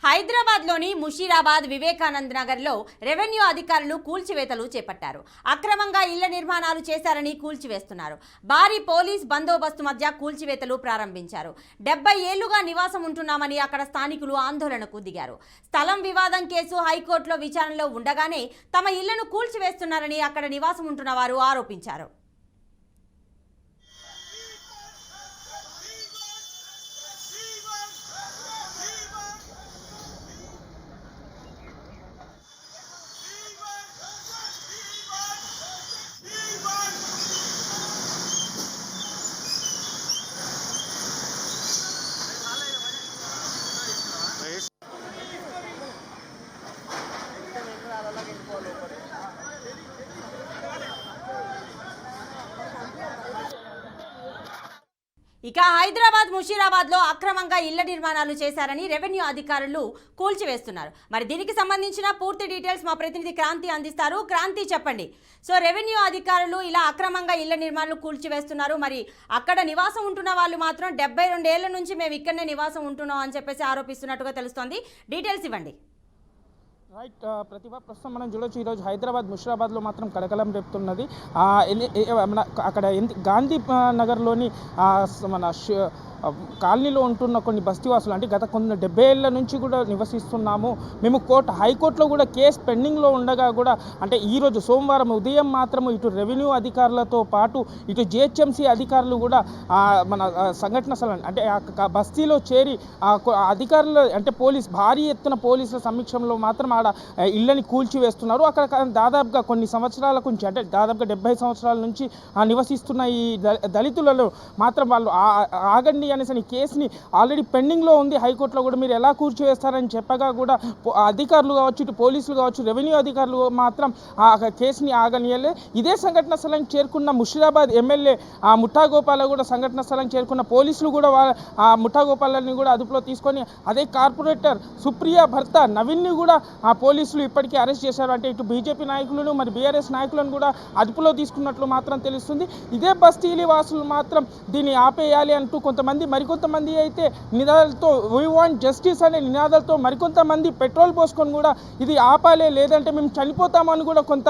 హైదరాబాద్లోని ముషీరాబాద్ వివేకానంద్ నగర్లో రెవెన్యూ అధికారులు కూల్చివేతలు చేపట్టారు. అక్రమంగా ఇళ్ల నిర్మాణాలు చేశారని కూల్చివేస్తున్నారు. భారీ పోలీస్ బందోబస్తు మధ్య కూల్చివేతలు ప్రారంభించారు. 70 ఏళ్లుగా నివాసం ఉంటున్నామని అక్కడ స్థానికులు ఆందోళనకు దిగారు. స్థలం వివాదం కేసు హైకోర్టులో విచారణలో ఉండగానే తమ ఇళ్లను కూల్చివేస్తున్నారని అక్కడ నివాసం ఉంటున్న వారు ఆరోపించారు. ఇక హైదరాబాద్ ముషీరాబాద్లో అక్రమంగా ఇళ్ల నిర్మాణాలు చేశారని రెవెన్యూ అధికారులు కూల్చివేస్తున్నారు. మరి దీనికి సంబంధించిన పూర్తి డీటెయిల్స్ మా ప్రతినిధి క్రాంతి అందిస్తారు. క్రాంతి, చెప్పండి. సో రెవెన్యూ అధికారులు ఇలా అక్రమంగా ఇళ్ల నిర్మాణాలు కూల్చివేస్తున్నారు. మరి అక్కడ నివాసం ఉంటున్న వాళ్ళు మాత్రం 72 ఏళ్ల నుంచి మేము ఇక్కడనే నివాసం ఉంటున్నాం అని చెప్పేసి ఆరోపిస్తున్నట్టుగా తెలుస్తోంది. డీటెయిల్స్ ఇవ్వండి. రైట్ ప్రతిభ, ప్రస్తుతం మనం చూడొచ్చు ఈరోజు హైదరాబాద్ ముషీరాబాద్లో మాత్రం కలకలం రేపుతున్నది. అక్కడ గాంధీ నగర్లోని మన కాలనీలో ఉంటున్న కొన్ని బస్తీవాసులు, అంటే గత కొన్ని 70 ఏళ్ల నుంచి కూడా నివసిస్తున్నాము మేము, హైకోర్టులో కూడా కేసు పెండింగ్లో ఉండగా కూడా, అంటే ఈరోజు సోమవారం ఉదయం మాత్రము ఇటు రెవెన్యూ అధికారులతో పాటు ఇటు జిహెచ్ఎంసీ అధికారులు కూడా మన సంఘటన స్థలం అంటే బస్తీలో చేరి అధికారులు అంటే భారీ ఎత్తున పోలీసుల సమీక్షంలో మాత్రం ఆడ ఇళ్ళని కూల్చివేస్తున్నారు. అక్కడ దాదాపుగా కొన్ని సంవత్సరాల నుంచి, అంటే దాదాపుగా 70 సంవత్సరాల నుంచి నివసిస్తున్న ఈ దళితులలో మాత్రం వాళ్ళు ఆగండి అనేసి కేసుని ఆల్రెడీ పెండింగ్లో ఉంది హైకోర్టులో కూడా, మీరు ఎలా కూర్చివేస్తారని చెప్పగా కూడా అధికారులు కావచ్చు, ఇటు పోలీసులు కావచ్చు, రెవెన్యూ అధికారులు మాత్రం ఆ కేసుని ఆగనియలే. ఇదే సంఘటన స్థలానికి చేరుకున్న ముషీరాబాద్ ఎమ్మెల్యే ముఠా గోపాల కూడా సంఘటన స్థలానికి చేరుకున్న పోలీసులు కూడా ఆ ముఠా గోపాలని కూడా అదుపులో తీసుకొని, అదే కార్పొరేటర్ సుప్రియ భర్త నవీన్ని కూడా ఆ పోలీసులు ఇప్పటికీ అరెస్ట్ చేశారు. అంటే ఇటు బీజేపీ నాయకులను మరి బీఆర్ఎస్ నాయకులను కూడా అదుపులో తీసుకున్నట్లు మాత్రం తెలుస్తుంది. ఇదే బస్తీలి వాసులు మాత్రం దీన్ని ఆపేయాలి అంటూ మరికొంతమంది అయితే నినాదాలతో వీ వాంట్ జస్టిస్ అనే నినాదాలతో, మరికొంతమంది పెట్రోల్ పోసుకొని కూడా ఇది ఆపాలే లేదంటే మేము చనిపోతామని కూడా కొంత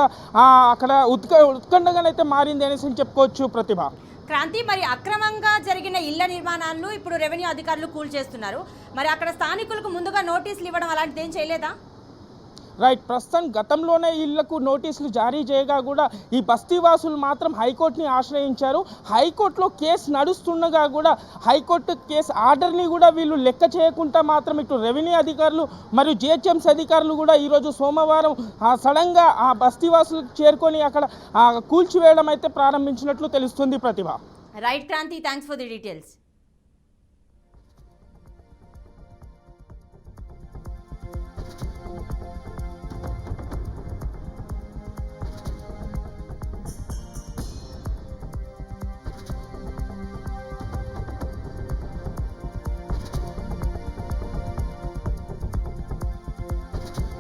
అక్కడ ఉత్కంఠగానైతే మారింది అనేసి చెప్పుకోవచ్చు. ప్రతిభ, క్రాంతి, మరి అక్రమంగా జరిగిన ఇళ్ల నిర్మాణాలను ఇప్పుడు రెవెన్యూ అధికారులు కూల్చేస్తున్నారు. మరి అక్కడ స్థానికులకు ముందుగా నోటీసులు ఇవ్వడం అలాంటిది ఏం చేయలేదా? రైట్, ప్రస్తుతం గతంలోనే ఇళ్లకు నోటీసులు జారీ చేయగా కూడా ఈ బస్తీవాసులు మాత్రం హైకోర్టుని ఆశ్రయించారు. హైకోర్టులో కేసు నడుస్తుండగా కూడా హైకోర్టు కేసు ఆర్డర్ని కూడా వీళ్ళు లెక్క చేయకుండా మాత్రం ఇటు రెవెన్యూ అధికారులు మరియు జిహెచ్ఎంసీ అధికారులు కూడా ఈరోజు సోమవారం సడన్గా ఆ బస్తీవాసులకు చేరుకొని అక్కడ కూల్చివేయడం అయితే ప్రారంభించినట్లు తెలుస్తుంది. Pratibha. Right Kranti, thanks for the details.